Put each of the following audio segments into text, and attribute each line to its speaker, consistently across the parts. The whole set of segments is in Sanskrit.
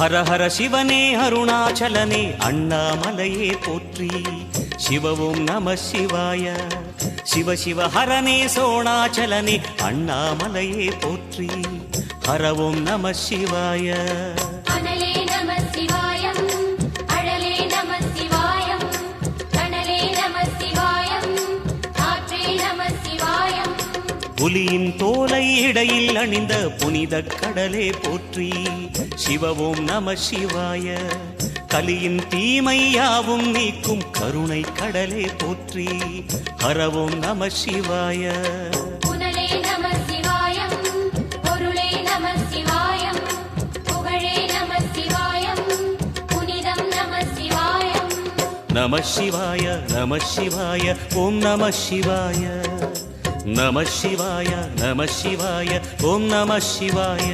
Speaker 1: ஹர ஹர சிவனே அருணாச்சலனே அண்ணாமலையே போற்றி. சிவவும் நம சிவாய. சிவ சிவ ஹரனே சோணாச்சலனே அண்ணாமலையே போற்றி. ஹரவும் நம சிவாய.
Speaker 2: அனலே நம சிவாயம், அழலே நம சிவாயம், கனலே நம சிவாயம், காற்றே நம சிவாயம்.
Speaker 1: புலியின் தோலை இடையில் அணிந்த புனித கடலே போற்றி. சிவவும் நம சிவாய. கலியின் தீமையாவும் நீக்கும் கருணை கடலே போற்றி. ஹரவும் நம சிவாய.
Speaker 2: புனலே நம சிவாயம், பொருளே நம சிவாயம், புகழே நம சிவாயம், புனிதம் நம சிவாயம்.
Speaker 1: நம சிவாய நம சிவாய ஓம் நம சிவாய. நம சிவாய நம சிவாய ஓம் நம சிவாய.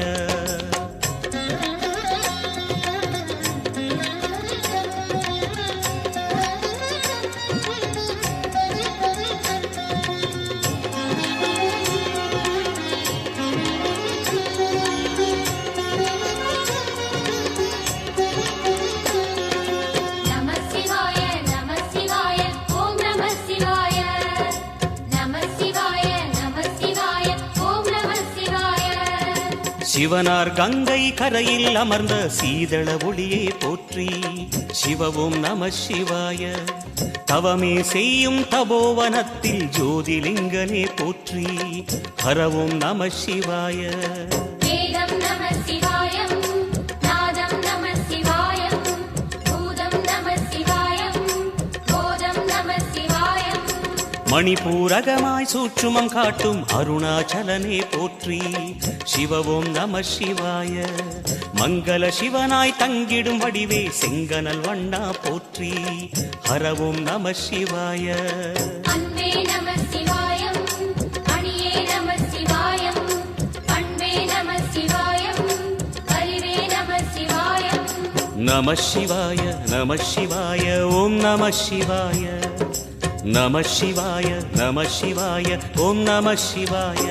Speaker 1: சிவனார் கங்கை கரையில் அமர்ந்த சீதள ஒளியே போற்றி. சிவவும் நம சிவாய. தவமே செய்யும் தபோவனத்தில் ஜோதிலிங்கனே போற்றி. ஹரவும் நம சிவாய.
Speaker 2: வேதம் நம சிவாயம், நாதம் நம சிவாயம், பூதம் நம சிவாயம், போதம் நம சிவாயம்.
Speaker 1: மணிபூரகமாய் சூட்சுமம் காட்டும் அருணாச்சலனே போற்றி. சிவவும் நம சிவாய. மங்கள சிவனாய் தங்கிடும் வடிவே செங்கனல் வண்ணா போற்றி. ஹரவும் நம சிவாய.
Speaker 2: அன்பே நம சிவாயம், அணியே நம சிவாயம், அன்பே நம சிவாயம், அறிவே நம சிவாயம்.
Speaker 1: நம சிவாய நம சிவாய ஓம் நம சிவாய. நம சிவாய நம சிவாய ஓம் நம சிவாய.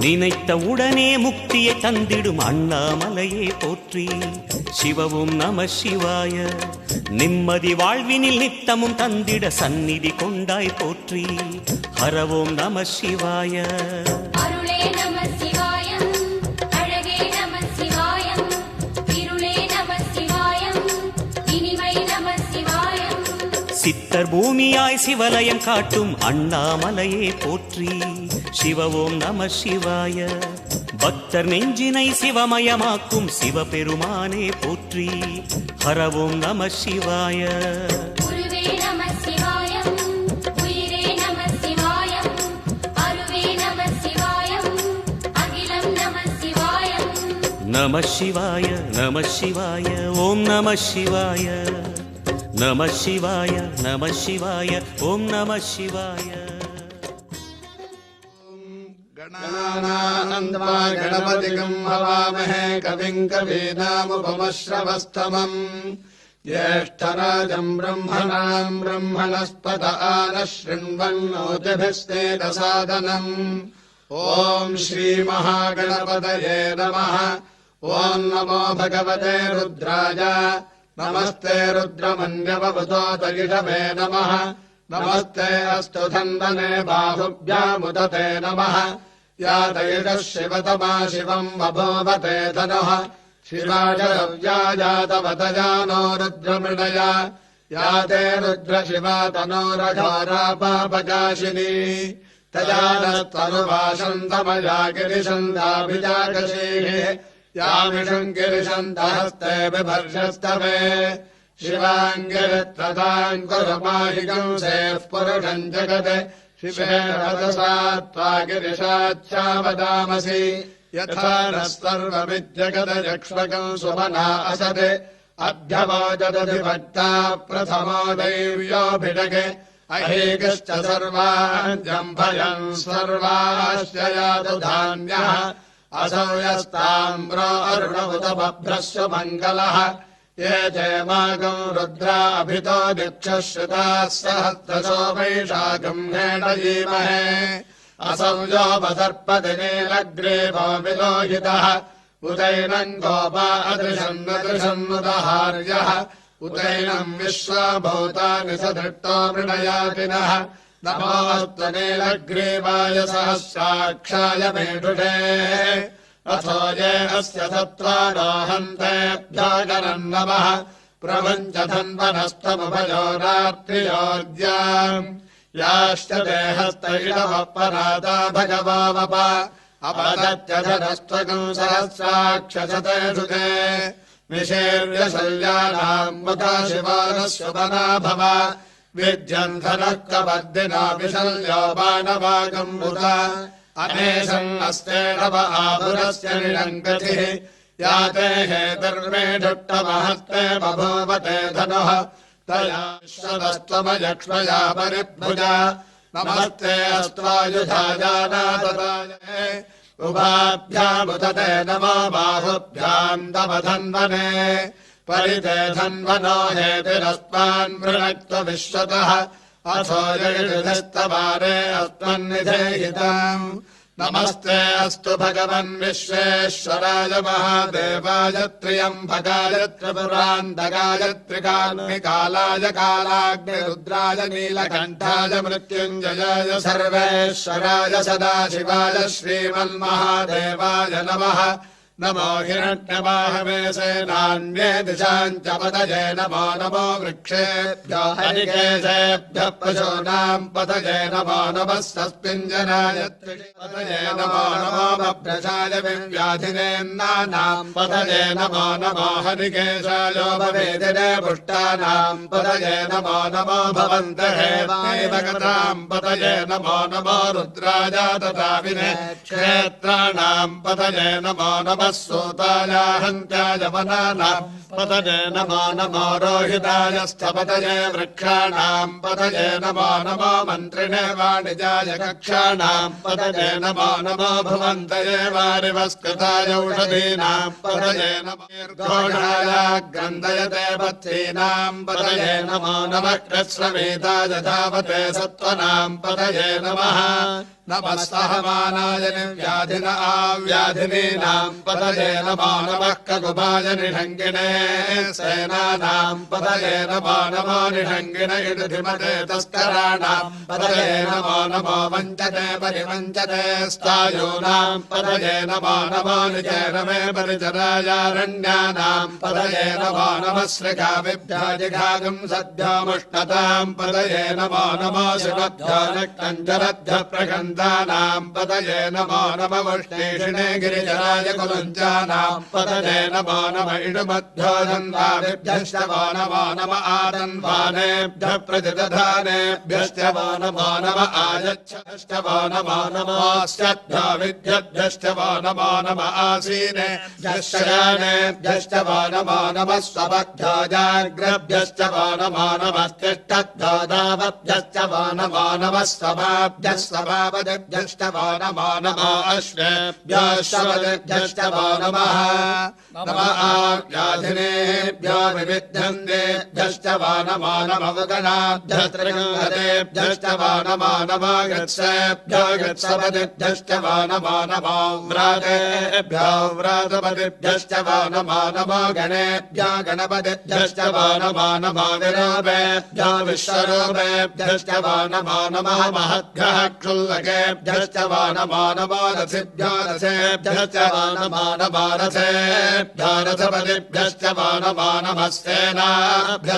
Speaker 1: நினைத்த உடனே முக்தியை தந்திடும் அண்ணாமலையே போற்றி. சிவவும் நம சிவாய. நிம்மதி வாழ்வினில் நித்தமும் தந்திட சந்நிதி கொண்டாய் போற்றி. ஹரவோம் நம சிவாய.
Speaker 2: அருளே நம சிவாயம், அழகே நம சிவாயம், இருளே நம சிவாயம், இனிமை நம சிவாயம்.
Speaker 1: சித்தர் பூமியாய் சிவலயம் காட்டும் அண்ணாமலையே போற்றி. சிவவோம் நம சிவாய. பக்தர் நெஞ்சினை சிவமயமாக்கும் சிவபெருமானே போற்றி. ஹரவோம் நம சிவாய.
Speaker 2: குருவே நம சிவாயம், உயிரே நம சிவாயம், அருவே நம சிவாயம், அகிலம் நம சிவாயம்.
Speaker 1: நம சிவாய நம சிவாய ஓம் நம சிவாய. நம சிவாய நம சிவாய ஓம் நம சிவாய.
Speaker 3: गणानानन्द्वा गणपतिगं हवामहे कविं कवीनामुपमश्रवस्तमम् ज्येष्ठराजं ब्रह्मणां ब्रह्मणस्पत आनः शृण्वन्नोतिभिस्तेजसादनम् ॐ श्रीमहागणपतये नमः। ॐ नमो भगवते रुद्राय। नमस्ते रुद्रमन्यवभूतोतयिषवे नमः। नमस्ते अस्तु धन्दने बाहुभ्यामुदते नमः। या तयिषः शिवतमा शिवम् बभूवते धनुः शिवाजव्याजातवतया नो रुद्रमृणया। या ते रुद्रशिवा तनोरघोरापापकाशिनी तया नस्तनुभाषन्तमया गिरिशन्दाभिजाकशीः। यामिषम् गिरिशन्तहस्ते बिभर्षस्तवे शिवाङ्गिरित्रताम् कुरुमाहिकम् सेः पुरुषम् जगत् शिवेन वदसा त्वा गिरिशाच्छावदामसि। यथा नः सर्वमिज्जगदयक्ष्मकम् सुमना असत् अभ्यवोचदधिभक्ता प्रथमो दैव्योऽभिषक् अहेकश्च सर्वाञ्जम् भयम् सर्वाश्च यातु धान्यः असौ यस्ताम्रो अरुणमुत बभ्रश्च मङ्गलः ये चेमागम् रुद्राभितो दिक्षश्रुताः सहस्रशो वैशाखम् हेणयीमहे असौ योपसर्पति नीलग्रीवो विलोहितः उदैनम् गोपा अदृशन्नदृशन्नुदहार्यः उदैनम् विश्वाभूतानि सदृष्टो मृणयातिनः नमोऽस्तु नीलग्रीवाय सहस्राक्षाय मेढुषे अथो ये अस्य सत्त्वादोहन्तेभ्यो गणम् नमः प्रपञ्चधन्वनस्तमुभयो रात्रियोर्द्याम् याश्च देहस्त इडवः परादा भगवावप अपदत्यधनस्त्वकम् सहस्राक्षसते सुते निषेव्यशल्यानाम् मुखा शिवानस्वपना भव विद्यम् धनः कपद्दिना विशल्यो बाणवागम् मुत अनेशम् अस्तेडव आपुरस्य निरङ्गतिः याते हेतर्मेढुट्टमहस्ते बभूवते धनुः तया श्वदस्त्वमयक्ष्मया परिभुजा नमस्ते अस्त्वायुधाजानातताय उभाभ्यामुदते नमो बाहुभ्याम् तव धन्वने परिते धन्वनो हेतिरस्त्वान् वृणक्त्व विश्वतः अथो ययुधिस्तवारे अस्त्वन्निधेहिताम् नमस्ते अस्तु भगवन् विश्वेश्वराय महादेवाय त्र्यम्बकाय त्रिपुरान्तकाय त्रिकाग्निकालाय कालाग्निरुद्राय नीलकण्ठाय मृत्युञ्जयाय सर्वेश्वराय सदाशिवाय श्रीमन्महादेवाय नमः नमो हिरण्यवाहवे सेनान्ये दिशाम् च पतये नमो नमो वृक्षेभ्यो हरिकेशेभ्यः पशूनाम् पतये नमो नमः सस्मिञ्जनाय पतये नमो नमो बभ्रशाय व्याधिनेन्नानाम् पतये नमो नमो हरिकेशायो भवेदिने पुष्टानाम् पतये नमो नमो भवन्तहेवायव कथाम् पतये नमो नमो रुद्राय तथाविने क्षेत्राणाम् पतये नमो नमः सूताया हन्त्याय वनानाम् पतये नमो नमो रोहिताय स्थपतये वृक्षाणाम् पतये नमो नमो मन्त्रिणे वाणिजाय कक्षाणाम् पतये नमो नमो भुवन्तये वारिवस्कृताय औषधीनाम् पतये नमो घोषाय ग्रन्थयते पथ्रीनाम् पतये नमो नमः कृत्स्रवीताय धावते सत्त्वनाम् पतये नमः नमः सहमानाय निर्व्याधिन आव्याधिनीनाम् पतये नमो नमः ककुभाय निषङ्गिणे सेनानाम् पतये नमो नमो निषङ्गिण इडुधिमते तस्कराणाम् पतये नमो नमो वञ्चते परिवञ्चते स्थायूनाम् पतये नमो नमो निचेरमे परिचरायारण्यानाम् पतये नमो नमः श्रीकाविभ्यो जिघागम् सद्भ्योमुष्णताम् पतये नमो नमो शिवभ्यो नक्तञ्जरभ्यः प्रगन्धानाम् पतये नमो नमः वृष्णीषिणे गिरिजराय कुलञ्चानाम् पतये नमो नमः इडुमध्यो धन्वाभ्यश्च वो नमो नम आदन्वानेभ्यः प्रतिदधानेभ्यश्च वो नमो नम आयच्छश्च वो नमो नमोऽस्यभ्यो विद्यभ्यश्च वो नमो नम आसीनेभ्यश्च यानेभ्यश्च वो नमो नमः स्वभ्यो जाग्रभ्यश्च वो नमो नमस्तिष्ठभ्यो दावभ्यश्च वो नमो नमः स्वभाभ्यः स्वभावदिभ्यश्च वो नमो नमो अश्वेभ्यो श्वभ्यश्च वो नमः नमः आव्याधिनेभ्यो विविध्यन्तेभ्यश्च वो नमो नमः गणाभ्यः त्रिगुणदेभ्यश्च वो नमो नमो गत्सेभ्यो गत्सपदिभ्यश्च वो नमो नमो व्रातेभ्यो व्रातपदिभ्यश्च वो नमो नमो गणेभ्यो गणपतिभ्यश्च वो नमो नमो विरूपेभ्यो विश्वरूपेभ्यश्च वो नमो नमः महद्भ्यः क्षुल्लकेभ्यश्च वो नमो नमो रथिभ्यो रथेभ्यश्च वो नमो नमो रथेभ्यो रथपतिभ्यश्च वो नमो नमः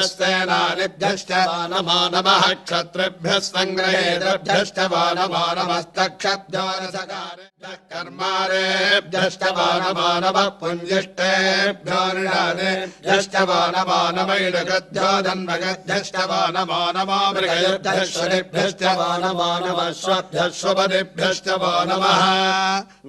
Speaker 3: सेनाभ्यस्तेनानिभ्यश्च वो नमो नमः क्षत्रिभ्यः सङ्ग्रहेतभ्यश्च वो नमो नमस्तक्षभ्यो रथकारेभ्यः कर्मारेभ्यश्च वो नमो नमः पुञ्जिष्टेभ्यो निषादेभ्यश्च वो नमो नमः इडगद्भ्यो धन्वगद्भ्यश्च वो नमो नमो मृगयभ्यः शनिभ्यश्च वो नमो नमः श्वभ्यः अश्वपतिभ्यश्च वो नमः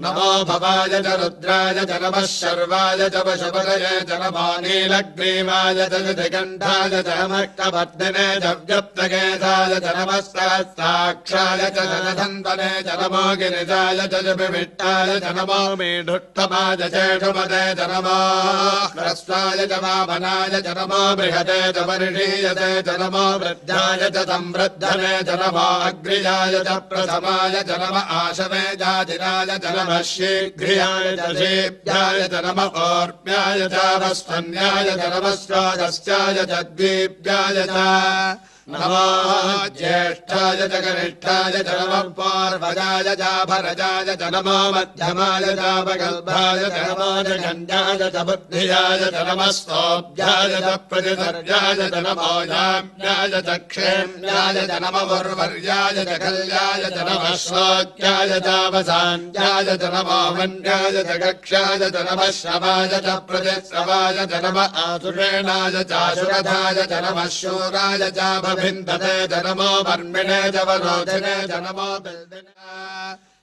Speaker 3: नमो भवाय च रुद्राय च नमः शर्वाय च पशुपतये च नमो नीलग्रीवाय च दिगण्ठाय च नमः च व्यप्तकेशाय च नमः सहस्राक्षाय च जलधन्वने च नमो गिरिजाय च विविष्टाय च नमो मेढुत्तमाय चेषुपते च नमो ह्रस्वाय च वामनाय च नमो बृहते च वर्षीयते च नमो वृद्धाय च संवृद्धने च नमो अग्र्याय च प्रथमाय च नम आशवे जातिराय च नमः शीघ्रियाय च शीभ्याय च नम ओर्म्याय च वस्वन्याय च नमः स्वागस्याय च द्वीप्याय च नमो ज्येष्ठाय च कनिष्ठाय च नमः पूर्वजाय च भरजाय च नमो मध्यमाय च वगल्भाय च नमो जगन्याय च बुद्धियाय च नमः स्तोभ्याय च प्रतिधर्याय च नमो याम्याय च क्षेम्याय च नमः उर्वर्याय च कल्याय च नमः श्लोक्याय च वसान्याय च नमो वन्याय च कक्ष्याय च नमः श्रवाय च प्रतिश्रवाय च नमः आसुरेणाय चाशुरथाय च नमः शूराय च भिन्दते च नमो वर्मिणे च वरोधिने च नमो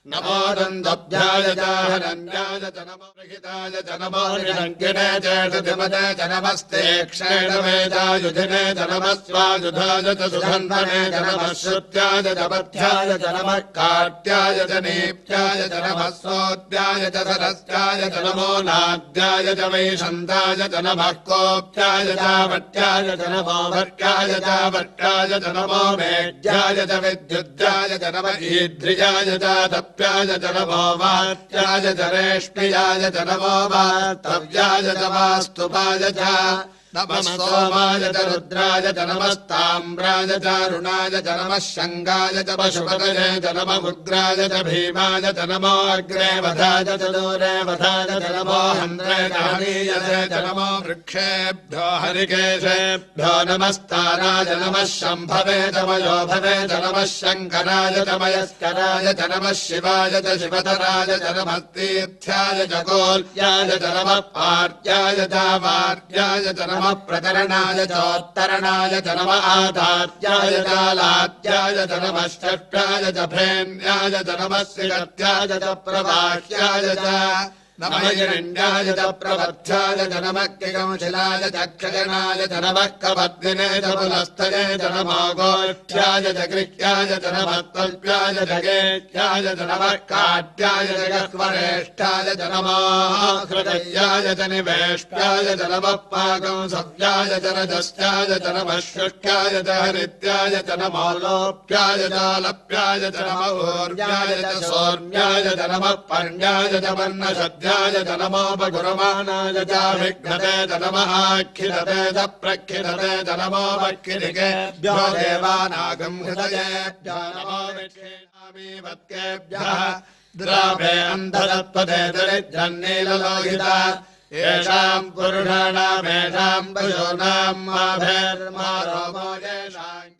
Speaker 3: नमो नन्दभ्याय च हरण्याय च नमो रहिताय च नमो निरङ्गिने च षधिमते च नमस्ते क्षेणवे च युधिने च नमः स्वायुधाय च सुगन्धने च नमः श्रुत्याय च पथ्याय च नमः काट्याय च नीप्याय च नमः सोद्याय च सरस्याय च नमो नाद्याय च वैशन्ताय च नमः कोप्याय च वट्याय च नमो वर्गाय च वर्गाय च नमो वेद्याय च विद्युद्याय च नमः ईद्रियाय च प्याय च नमो वात्याय च रेष्म्याय च नमो वास्तव्याय च वास्तुपाय च नमः सोमाय च रुद्राय च नमस्ताम्राय च अरुणाय च नमः शङ्गाय च पशुपतये च नमः उग्राय च भीमाय च नमो अग्रे वधाय च दूरे वधाय च नमो हन्त्रे च हनीयसे च नमो वृक्षेभ्यो हरिकेशेभ्यो नमस्ताराय नमः शम्भवे च मयोभवे च नमः शङ्कराय च मयस्कराय च नमः शिवाय च शिवतराय च नमः तीर्थ्याय च कोल्याय च नमः पार्याय च वार्याय च नमः प्रतरणाय चोत्तरणाय च नमः आधात्याय च लात्याय च नमः षष्ट्याय च भ्रेण्याय च नमः श्रीगत्याय च प्रवाह्याय च नमः हिरण्याय च प्रवर्थ्याय च नमः किगंशिलाय च क्षजनाय च नमः कपद्दिने च पुलस्तये च नमो गोष्ठ्याय च गृह्याय च नमः तल्प्याय च गेह्याय च नमः काट्याय च गह्वरेष्ठाय च नमो हृदयाय च निवेष्ट्याय च नमः पाकंसव्याय च रजस्याय च नमः शुष्क्याय च हरित्याय च नमो लोप्याय च लप्याय च नमः ऊर्व्याय च सौम्याय च नमः पर्ण्याय च वर्णशद्याय च नमोपगुरमाणाय च विघ्नते च नमः आख्यते च प्रख्यते च नमो वक्किरिकेभ्यो देवानागं हृदयेभ्यो नमो विक्षेणामीवत्केभ्यः द्रावे अन्धतत्पदे दरिद्रन्नीललोहिता येषाम् पुरुषाणामेषाम् पशूनाम् माभेर्मारोमो येषाम्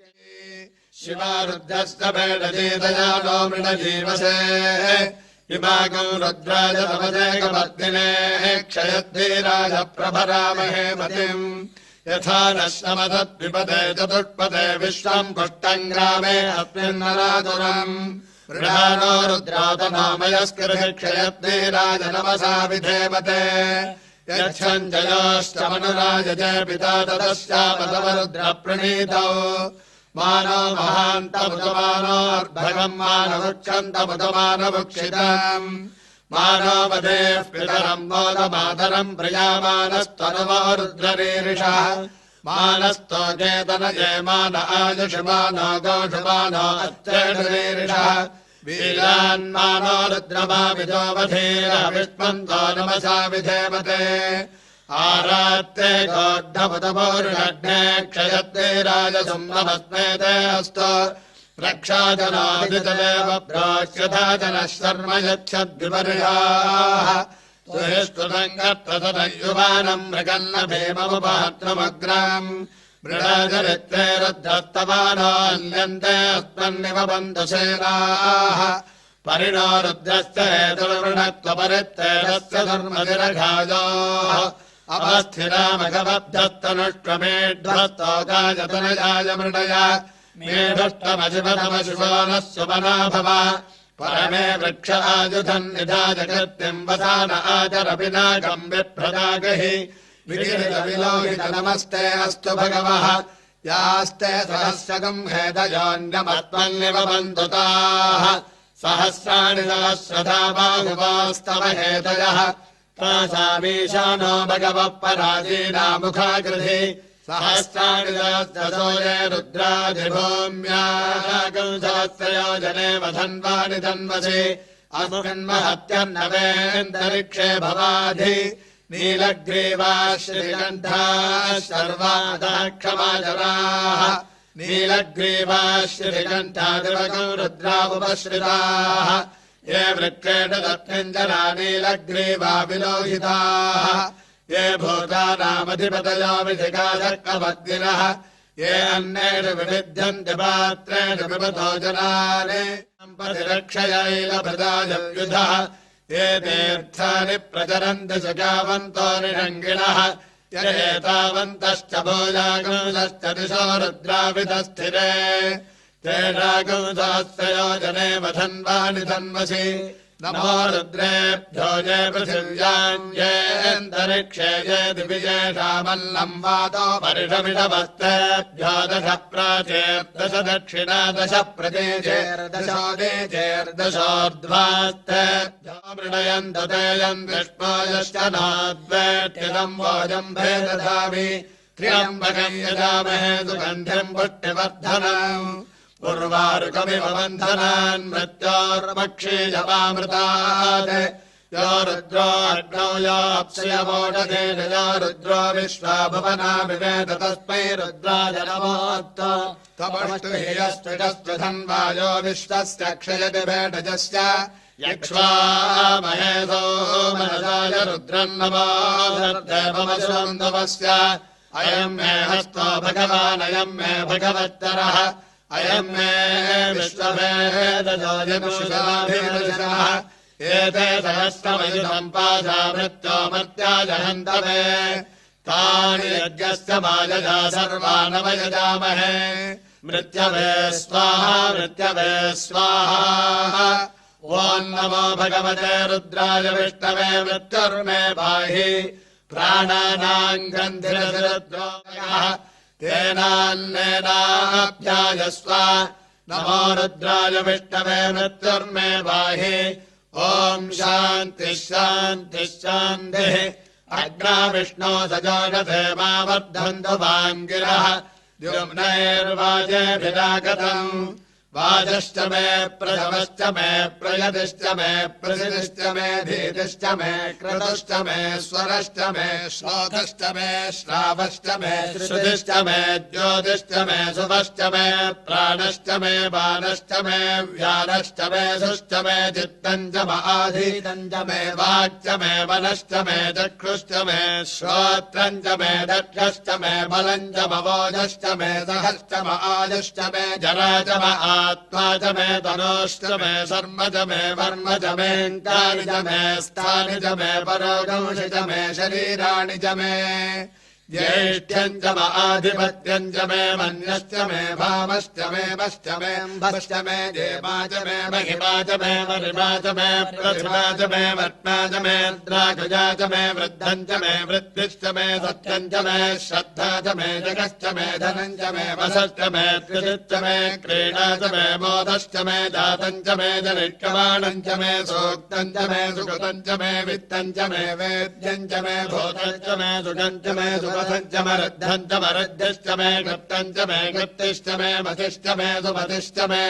Speaker 3: शिवारुद्रस्य भेदजीतया नो मृणजीवसे इमागं रुद्राय तमसेकपत्निने क्षयद्धीराय प्रभरामहे मतिम् यथा नः शमदद्विपदे चतुष्पदे विश्वम् पुष्टम् ग्रामे अस्मिन्नरातुरम् मृडानो रुद्रातनामयस्कृति क्षयद्धीराय नमसा विधेमते यच्छञ्जयोश्चमनुराय च पिता ततश्चापतवरुद्रप्रणीतौ मानो महान्तमुदमानोऽर्भगम् मानवुक्षन्तमुदमानवुक्षितम् मानो वदेः पितरम् मोदमातरम् प्रियामानस्तनुवो रुद्ररीरिषः मानस्तो चेतनये मान आयुषमानो गोषुमानो अत्रेणुरीरिषः वीरान्मानो रुद्रमाविदो वधीरः विष्मन्तो नमसा विधेमते आरात्ते गोड्ढमुदमोरुषग्ने क्षयद्धीराय सुम्नमस्मेते अस्तु रक्षाजनादितलेव प्रोच्यथा जनः शर्म यच्छद्विपर्याः सुहिष्टुसङ्गत्वसनयुवानम् मृगन्न भीममुपहत्वमग्राम् मृडाचरित्रे रुद्रस्तमानोऽन्यन्ते अस्मन्निव बन्धुसेनाः परिणो रुद्रस्य हेतुर्वृणत्वपरित्तेजस्य धर्मतिरघायोः अवस्थिरामगवब्धस्तनुष्वमेध्वस्तोकायतनयाय मृडय मेढष्टमशिवतमशिवो नः सुमना भव परमे वृक्ष आयुधम् निधाय कृत्यम् वसान आचरपिनाकम् विप्रदागहि विगिरितविलोहित नमस्ते अस्तु भगवः यास्ते सहस्रकम् हेतयोऽन्यमत्मन्निवबन्तु ताः सहस्राणि सहस्रधा बाहुवास्तव हेतयः तासामीशानो भगवः पराजीनामुखाकृधि सहस्राणि सहस्रशो ये रुद्राधिभूम्याकम् सहस्रयोजने वधन्वानि धन्वसि अस्मिन्महत्यन्नवेऽन्तरिक्षे भवाधि नीलग्रीवाः श्रीकण्ठाः सर्वादाक्षमाजराः नीलग्रीवाः श्रीकण्ठादिवकम् रुद्रावुपश्रिताः ये वृक्षेण दत्तिञ्जरा नीलग्रीवा विलोहिताः ये भूतानामधिपतयो विधिकाशक्कवद्गिरः ये अन्नेषु विविध्यन्ति पात्रेषु पिबतो जनानि सम्पतिरक्षयैलभृदायुधः ये तीर्थानि प्रचरन्ति सुखावन्तो निषङ्गिणः एतावन्तश्च भूयागुंसश्च दिशो रुद्रावितस्थिरे तेषागुंसहस्रयोजने वधन्वानि धन्वसि नमो रुद्रेभ्यो ये पृथिव्याम् येऽन्तरिक्षे ये दिविजेषामल्लम् वातो परिषमिषवस्तेभ्यो दश प्राचेर्दश दक्षिणा दश प्रदेशेर्दशोदेशेर्दशोर्ध्वास्तेभ्यो मृडयन्तु तेयम् विष्णो यश्च नोद्वेट्टिदम् वोजम् भेदधामि त्र्यम्बकम् यजामहे सुगन्धिम् पुष्टिवर्धनम् उर्वारुकमिव बन्धनान् मृत्योर्मक्षीजपामृतात् यो रुद्रो अग्नौ यो अप्सयवोषधेन यो रुद्रो विश्वा भुवना विवेद तस्मै रुद्राय नमोऽस्तु तपस्तु हि यस्तुजस्तु धन्वायो विश्वस्य क्षयति भेटजस्य यक्ष्वामहेशो मनसाय रुद्रम् नमो देवमसोऽन्दवस्य अयम् मे हस्तो भगवान् अयम् मे भगवत्तरः अयम् मे विश्वभेदजोजनुषाभिर्दशः एते सहस्रमयुधम् पाशा मृत्यो मर्त्याय हन्तवे तानि यज्ञस्य मायया सर्वानवयजामहे मृत्यवे स्वाहा मृत्यवे स्वाहा ॐ नमो भगवते रुद्राय विष्णवे मृत्युर्मे पाहि प्राणानाम् गन्धिरसिरुद्रोगः तेनान्नेनाभ्यायस्व नमो रुद्राय विष्णवे मृत्युर्मे पाहि ॐ शान्तिः शान्तिः शान्तिः अग्ना विष्णो सजोषधे मा वर्धन्तु वाङ्गिरः द्युम्नैर्वाजेभिरागतम् वाजश्च मे प्रथमश्च मे प्रयतिश्च मे प्रसिदिश्च मे धीतिश्च मे क्रतुश्च मे स्वरश्च मे श्लोकश्च मे श्रावश्च मे श्रुतिश्च मे ज्योतिश्च मे सुभश्च मे प्राणश्च मे बाणश्च मे व्यानश्च मे सुश्च मे चित्तम् च महाधीतम् च मे वाक्च मे मनश्च मे चक्षुश्च मे श्रोत्रम् च मे दक्षश्च मे बलम् च मवोजश्च मे सहश्च महायुश्च मे जरा च आत्मा च मे तनोश्च मे शर्म च मे वर्म च मे कानि च मे स्थानि च मे परोगंसि च मे शरीराणि च मे ज्येष्ठ्यम् च महाधिपत्यम् च मे मन्यश्च मे भावश्च मे वश्च मे भश्च मे देवा च मे महिमा च मे वरिमा च मे प्रतिभा च मे वर्त्मा च मे द्राक्षजा च मे वृद्धम् च मे वृत्तिश्च मे सत्यम् च मे श्रद्धा च मे जगश्च मे धनम् च मे वसश्च मे कृतिश्च मे क्रीडा च मे मोदश्च मे जातम् च मे जनिष्यमाणम् च मे सूक्तम् च मे सुकृतम् च मे वित्तम् च मे वेद्यम् च मे भूतम् च मे सुखम् च मे सुपथम् च मरुद्धम् च मरुद्धिश्च मे कृप्तम् च मे कृप्तिश्च मे मतिश्च मे सुमतिश्च मे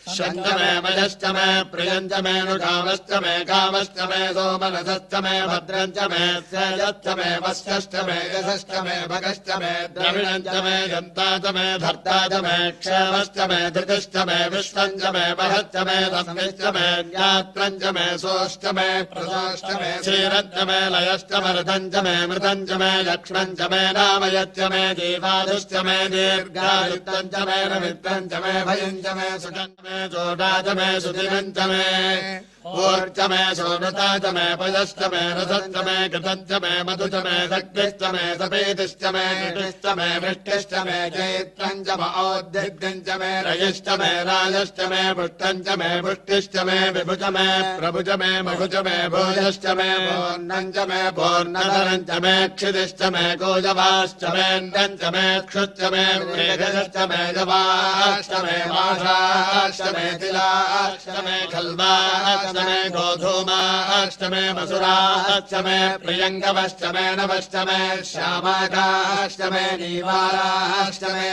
Speaker 3: शञ्च मे मयश्च मे प्रियम् च मे नुकामश्च मे कामश्च मे सोमनसश्च मे भद्रम् च मे श्रेयश्च मे वश्यश्च मे यशश्च मे भगश्च मे द्रविणम् च मे यन्ता च मे धर्ता च मे क्षेमश्च मे धृतिश्च मे विश्वम् च मे महश्च मे तस्मिश्च मे ज्ञात्रम् च मे सोश्च मे प्रसोश्च मे क्षीरम् च मे लयश्च मरुतम् च मे मृतम् च मे लक्ष्मम् च मे नामयश्च मे जीवादुश्च मे दीर्घायुक्तम् च मे रमित्रम् च मे भयम् च मे सुखम् च मे चोटा च मे सुधिरम् च मे ऊर्च मे सोनता च मे पयश्च मे रसश्च मे कृतश्च मे मधु च मे शक्तिश्च मे सपेतिश्च मे नृतिश्च मे वृष्टिश्च मे चैत्रम् च औद्यग्यम् च मे रयश्च मे राजश्च मे पुष्टम् च मे पुष्टिश्च मे विभुज मे प्रभुज मे मघुज मे भोजश्च मे पूर्णम् च मे पूर्णधरम् च मे क्षितिश्च मे गोजवाश्च मेऽन्नम् च मे क्षुश्च मे मेघश्च मे जवाश्च मे माषाश्च मे तिलाश्च मे खल्वाश्च मे गोधूमाश्च मे मसुराश्च मे प्रियङ्गवश्च मे नवश्च मे श्यामाकाश्च मे नीवाराश्च मे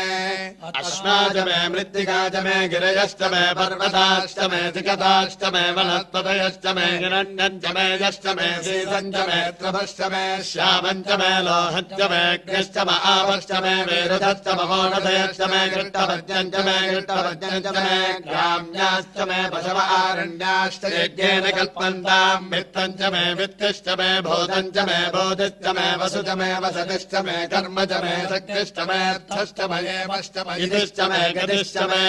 Speaker 3: अश्वाच मे मृत्तिका च मे गिरयश्च मे पर्वताश्च मे सिकताश्च मे वनस्पतयश्च मे हिरण्यम् च मे यश्च मे सीसम् च मे त्रभश्च मे श्यामम् च मे लोहश्च मे अग्निश्च म आपश्च मे मेरुधश्च महोनदयश्च मे कृष्णभज्यम् च मे कृष्णभज्यम् च मे ग्राम्याश्च मे पशव आरण्याश्च यज्ञेन कल्पन्ताम् वित्तम् च मे वित्तिश्च मे बोधम् च मे बोधिश्च मे वसु च मे वसतिश्च मे कर्म च मे शक्तिश्च मे अर्थश्च मयेमश्च मयितिश्च मे गतिश्च मे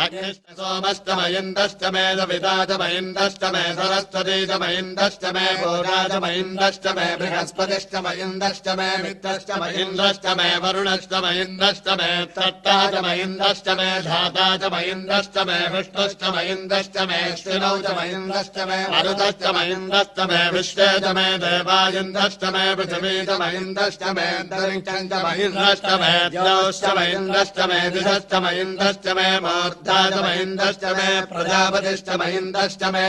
Speaker 3: अग्निश्च सोमश्च म इन्द्रश्च मे सविता च म इन्द्रश्च मे सरस्वती च म इन्द्रश्च मे पूजा च म इन्द्रश्च मे बृहस्पतिश्च म इन्द्रश्च मे मित्रश्च म इन्द्रश्च मे वरुणश्च म इन्द्रश्च मे तट्टा च म इन्द्रश्च मे धाता च म इन्द्रश्च मे विष्णुश्च म इन्द्रश्च मे श्रिनौ च म इन्द्रश्च मे मरुतश्च म इन्द्रश्च मे विश्वे च मे देवा इन्द्रश्च मे पृथिवी च म इन्द्रश्च मे अन्तरिक्षम् च म इन्द्रश्च मे द्यौश्च म इन्द्रश्च मे दिशश्च म इन्द्रश्च मे मूर्धा च म इन्द्रश्च मे प्रजापतिश्च म इन्द्रश्च मे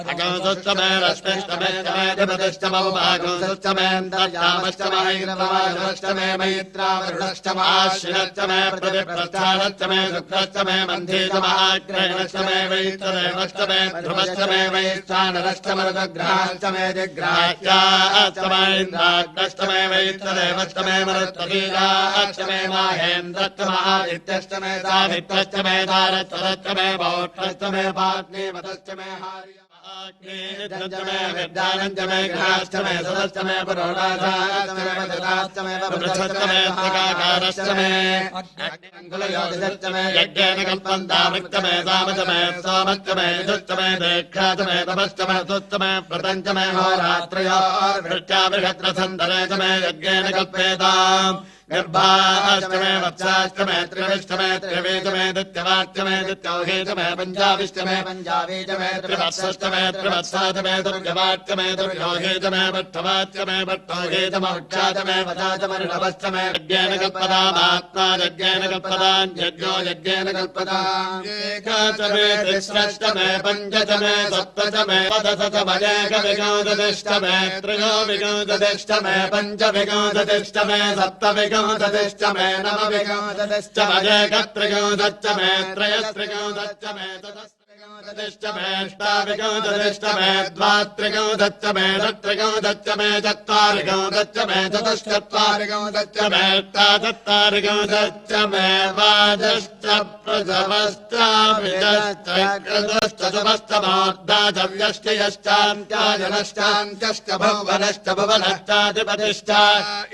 Speaker 3: अकंसश्च मे रश्मिश्च मे अधिपतिश्च म उपाकंसश्च मे अन्तर्यामश्च म ऐन्द्रवायुश्च मे मैत्रावरुणश्च म आश्विनश्च मे प्रतिप्रस्थानश्च मे शुक्रश्च मे मन्थे च म आग्रहणश्च मे वैत्रदेवश्च मे ध्रुवश्च मे वैश्वानरश्च मरुतग्रहाश्च मे जिग्राह्याश्च म इन्द्राग्नश्च मे वैत्रदेवश्च मे मरुत्तबीजाश्च मे माहेन्द्रश्च म आदित्यश्च मे सावित्रश्च मे तारश्च मे पौत्रश्च मे पाग्नेवतश्च मे हार्यमाग्नेयश्च मे विद्यानश्च मे ग्रहाश्च मे सदश्च मे पुरोडाशाश्च मे वजदाश्च मे वृक्षश्च मे प्रकाकारश्च मे अग्निकुलयोगिश्च मे यज्ञेन कल्पन्तामृक्त मे सामच मे सोमश्च मे यजुश्च मे दीक्षा च मे तपश्च मे सुश्च मे व्रतम् च मे होरात्रयोर्वृष्ट्या बृहद्रसन्दरे च मे यज्ञेन कल्पेताम् गर्भाश्च मे वत्साश्च मे त्रिविश्च मे त्रिवेच मे दित्यवाच्च मे दित्यौहे च मे पञ्चाविश्च मे पञ्चावे च मे त्रिवत्सश्च मे त्रिवत्सा च मे दुर्यवाच्च मे दुर्योहे च मे भट्टवाच्च मे भट्टौहे च मोक्षा च मे वचा च मरुणवश्च मे यज्ञेन कल्पतामात्मा यज्ञेन कल्पताम् यज्ञो यज्ञेन कल्पताम् एका च मे तिस्रश्च मे पञ्च च मे सप्त च मे पदश च मयेकविगौदतिश्च मे त्रयो विगौदतिश्च मे पञ्च विगौदतिश्च मे सप्त विगौदतिश्च मे नव विगौदतिश्च मयेकत्रिगौदश्च मे त्रयस्त्रिगौदश्च मे ततस्त्रिगौदतिश्च मे अष्टाविगौदतिश्च मे द्वात्रिगौदश्च मे षट्त्रिगौदश्च मे चत्वारिगौदश्च मे चतुश्चत्वारिगौदश्च मे अष्टाचत्वारिगौदश्च मे वाजश्च प्रसवश्चाभिजश्च कृतश्च शुभश्च मोर्धा च व्यष्टयश्चान्त्याजनश्चान्त्यश्च भुवनश्च भुवनश्चाधिपतिश्च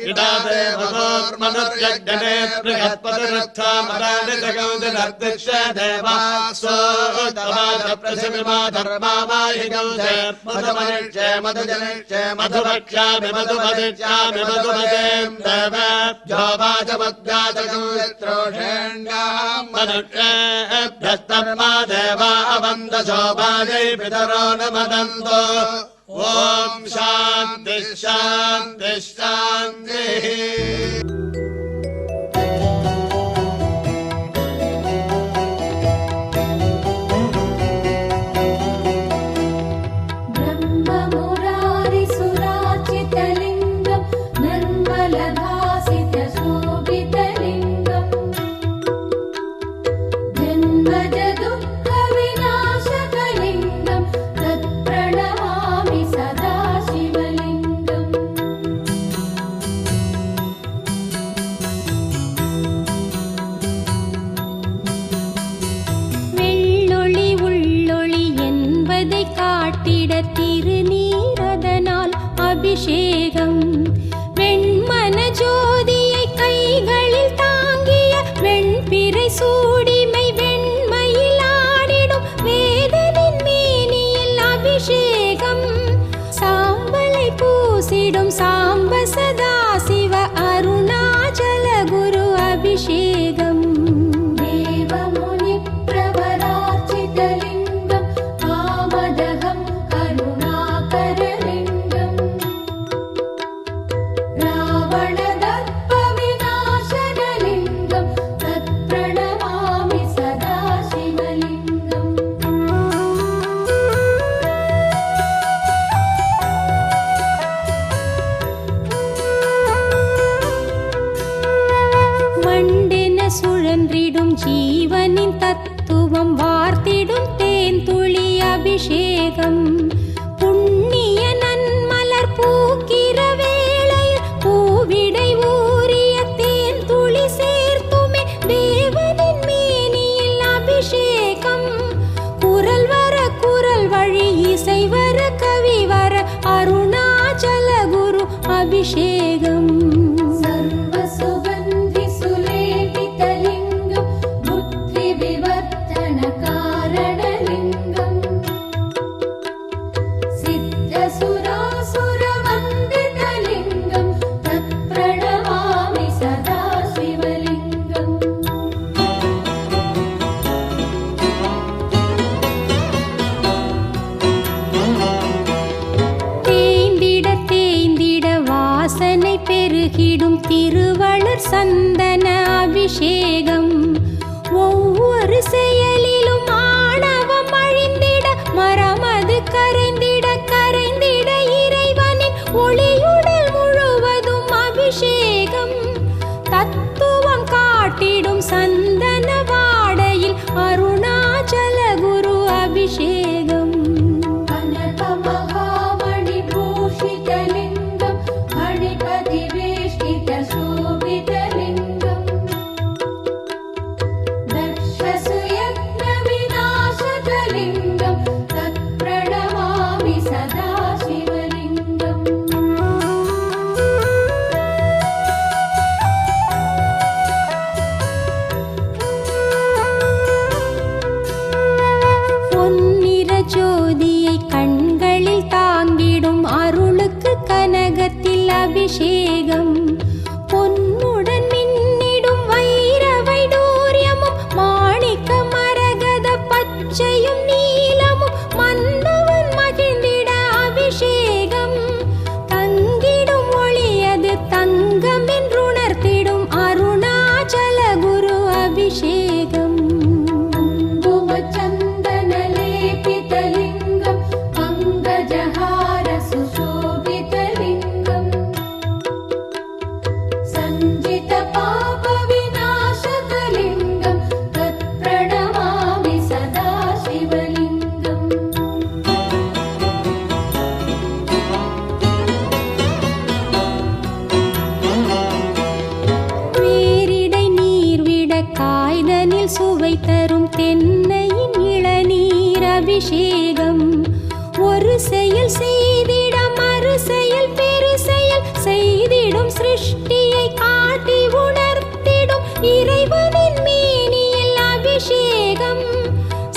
Speaker 3: इडा देवोर्मनुर्यज्ञने बृहस्पतिरक्षा मदानि जगौदिनर्दिश्य देवासो उत्तमाच पृथिविमा धर्मा माहि गौजे मधुमनिष्ये मधुजनिष्ये मधुभक्ष्यामि मधुमदिष्यामि मधुमदेम् देवेभ्यो वाचमद्याचकौत्रोषेण्याम् मनुष्येभ्यस्तर्मा देवा अवन्दशो भाजै पितरो न मदन्तो ॐ शान्तिः शान्तिः शान्तिः
Speaker 2: ब्रह्ममुरारिसुराचितलिङ्गम् निर्मलभासितशोभितलिङ्गम् जन्मजदुःखविनाशकलिङ्गम् तत्प्रणमामि सदा शिवलिङ्गम् வெள்ளொளி உள்ளொளி என்பதை காட்டிட திருநீரதனால் அபிஷேகம் வெண்மன ஜோதியை கைகளில் தாங்கிய வெண்பிறை சூடிமை வெண்மையில் ஆடிடும் வேதனின் மேனியில் பூத்திடும் சாம்ப சதா சிவ அருணாச்சல குரு அபிஷேகம் தேவமுனி பிரவரார்ச்சிதலிங்கம் காமதகம் கருணாகரலிங்கம் ராவணதர்ப்ப விநாசனலிங்கம் தத் பிரணமாமி சதா சிவலிங்கம் வண்டென சுழன்றிடும் ஜீவனின் தத்துவம் வார்த்திடும் தேன்துளி அபிஷேகம் புண்ணிய நன்மலர் பூக்கிற வேளையில் பூவிடை ஊறிய தேன்துளி சேர்த்துமே தேவனின் மேனியில் அபிஷேகம் குரல் வர குரல் வழி இசை வர கவி வர அருணாச்சல குரு அபிஷேகம் சர்வ சுகந்தி சுலேபிதலிங்கம் புத்தி விவர்த்தன காரணலிங்கம் சித்த சுராசுர வந்திதலிங்கம் தத் பிரணமாமி சதா சிவலிங்கம் தேய்ந்திட தேய்ந்திட வாசனை பெருகிடும் திருவளர் சந்தன அபிஷேகம் ஒவ்வொரு செயலிலும் ஆணவம் அழிந்திட மரமது கரைந்திட கரைந்திட இறைவனின் ஒளியுடல் முழுவதும் அபிஷேகம் தத்துவம் காட்டிடும் சந்தன வாடையில் அருணாச்சல குரு அபிஷேகம் கனக மகாமணி பூஷிதலிங்கம் மணிபதி வேஷ்டித சோபிதலிங்கம் தக்ஷசுயக்ன விநாசகலிங்கம் தத் பிரணமாமி சதா சிவலிங்கம் பொன்னிற ஜோதியை கண்களில் தாங்கிடும் அருளுக்கு கனகத்தில் அபிஷேகம் பொன்னுடன் மின்னிடும் வைர வைடூரியமும் மாணிக்க மரகத பச்சையும் நீலமும் மன்னவன் மகிழ்ந்திட அபிஷேகம் தங்கிடும் ஒளியது தங்கம் என்றுணர்த்திடும் அருணாச்சல குரு அபிஷேகம் குங்குமச்சந்தனலேபிதலிங்கம் பங்கஜஹார சுசோபிதலிங்கம் சஞ்சித பாப விநாசகலிங்கம் தத் பிரணமாமி சதா சிவலிங்கம் வேரிடை நீர்விட காய்தனில் சுவை தரும் தென்னையின் இளநீர் அபிஷேகம் ஒரு செயல் செய்திட மறு செயல் பெரு செயல் செய்திடும் சிருஷ்டியை காட்டி உணர்த்திடும் இறைவனின் மேனியில் அபிஷேகம்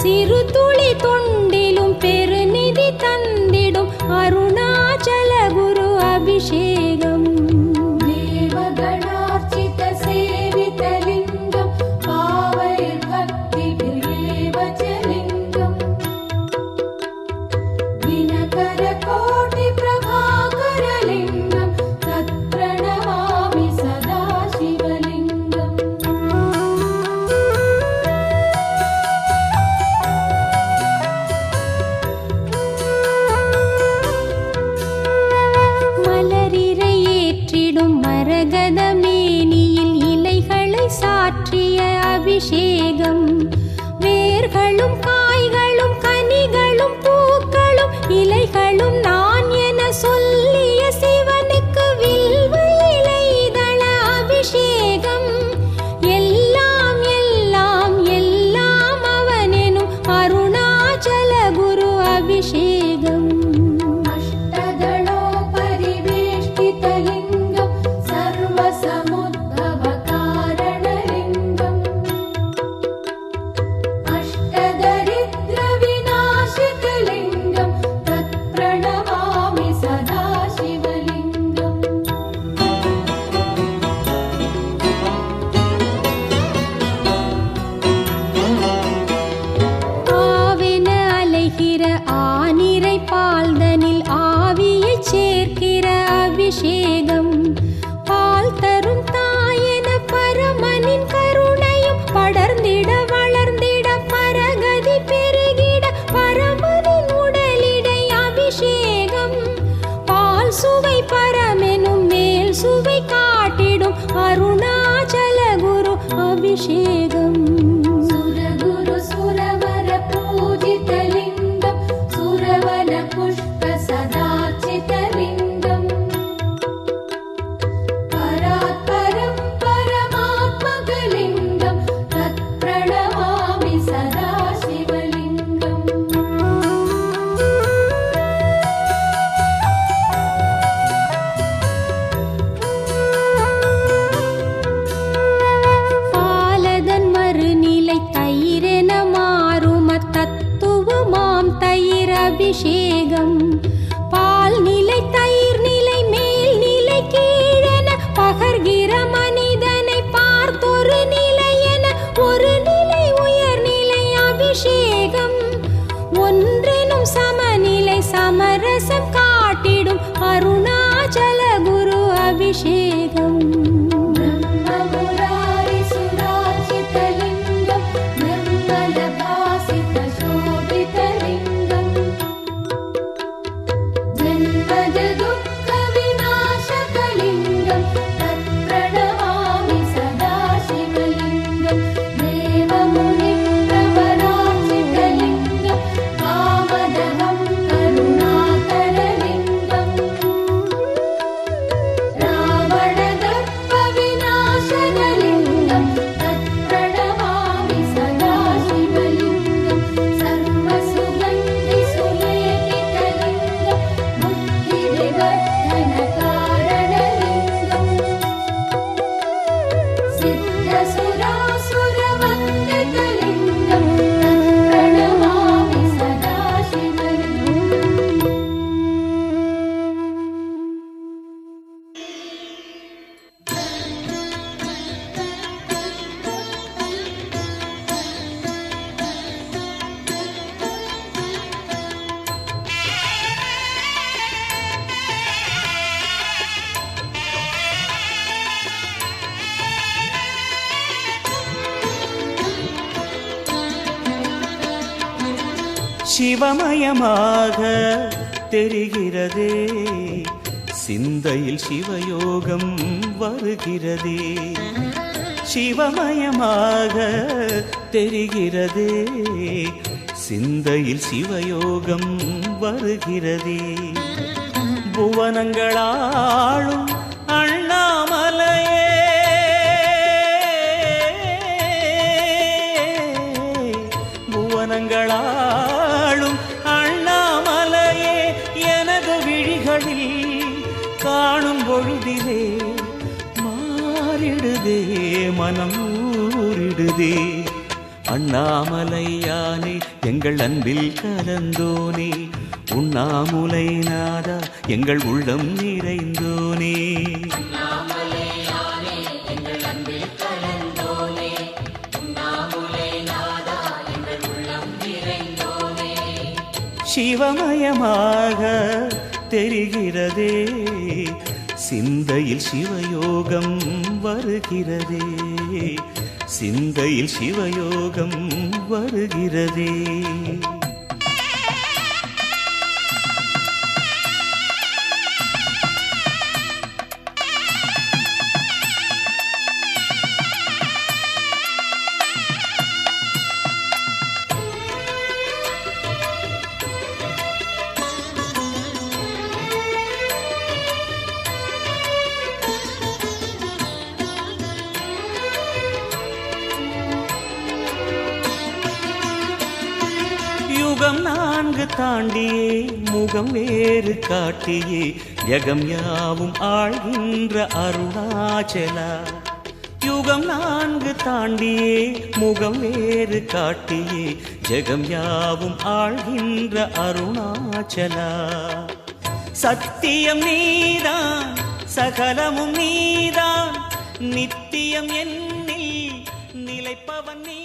Speaker 2: சிறு துளி தொண்டிலும் பெருநிதி தந்திடும் அருணாச்சல குரு அபிஷேகம் தேவகணார்ச்சித சேவிதலிங்கம் பாவைர்பக்தி விவேவச்சலிங்கம் வினகர கோட்டி பிரபாகரலிங்கம் தத் பிரணமாமி சதா சிவலிங்கம் மலரிரை ஏற்றிடும் மரகத மேனியில் இலைகளை சாற்றிய அபிஷேகம் வேர்களும் காய்களும் கனிகளும் பூக்களும் இலைகளும் நான் என சொல்லிய சிவனுக்கு வில்வ இலைதள அபிஷேகம் எல்லாம் எல்லாம் எல்லாம் அவனெனும் அருணாச்சல குரு அபிஷேகம் அஷ்டதளோ பரிவேஷ்டிதலிங்கம் சர்வ சமுத்பவ காரணலிங்கம் அஷ்டதள நிறை பால்தனில் ஆவியை சேர்க்கிற அபிஷேகம் பால் தரும் தாயென பரமனின் கருணையும் படர்ந்திட வளர்ந்திட பரகதி பெருகிட பரமனின் உடலிடை அபிஷேகம் பால் சுவை பரமெனும் மேல் சுவை காட்டிடும் அருணாச்சல குரு அபிஷேகம் சுரகுரு சுரவர பூஜிதலிங்கம் சுரவர புஷ்ப சதாச்சிதலிங்கம் பராத்பரம் பரமாத்மகலிங்கம் தத் பிரணமாமி சதா சிவலிங்கம் பாலதன் மறுநிலை தயிரென மாறும் அத்தத்துவமாம் தயிர் அபிஷேகம் பால் நிலை தயிர் நிலை மேல் நிலை கீழென பகர்கிற மனிதனை பார்த்தொரு நிலை என ஒரு நிலை உயர்நிலை அபிஷேகம் ஒன்றெனும் சமநிலை சமரசம் காட்டிடும் அருணாச்சல குரு அபிஷேகம் பிரம்மமுராரி சுரார்ச்சிதலிங்கம் நிர்மலபாசித சோபிதலிங்கம் ஜன்மஜ துக்க விநாசகலிங்கம் தத் பிரணமாமி சதா சிவலிங்கம் தேவமுனி பிரவரார்ச்சிதலிங்கம் காமதகம் கருணாகரலிங்கம் ராவணதர்ப்ப விநாசகலிங்கம் தத் பிரணமாமி சதா சிவலிங்கம் சர்வசுகந்தி சுலேகிதலிங்கம் முக்தி விவர்த்தன காரணலிங்கம் சித்தசுராசுரவந்திதலிங்கம் தத் பிரணமாமி சதா சிவலிங்கம்
Speaker 1: சிவமயமாக தெரிகிறதே சிந்தையில் சிவயோகம் வருகிறதே சிவமயமாக தெரிகிறதே சிந்தையில் சிவயோகம் வருகிறதே புவனங்களாளும் அண்ணாமலையே புவனங்களாளும் அண்ணாமலையே எனது விழிகளில் காணும் பொழுதிலே மாறிடுதே மனம் ஊறிடுதே அண்ணாமலையானே எங்கள் அன்பில் கலந்தோனே உண்ணாமுலை நாதா எங்கள் உள்ளம் நிறைந்தோனே சிவமயமாக தெரிகிறதே சிந்தையில் சிவயோகம் வருகிறதே சிந்தையில் சிவயோகம் வருகிறதே யுகம் நான்கு தாண்டியே முகம் வேறு காட்டியே யகம் யாவும் ஆழ்கின்ற அருணாச்சலா யுகம் நான்கு தாண்டியே முகம் வேறு காட்டியே ஜெகம் யாவும் ஆழ்கின்ற அருணாச்சலா சத்தியம் நீதான் சகலமும் நீதான் நித்தியம் என்னில் நிலைப்பவன் நீ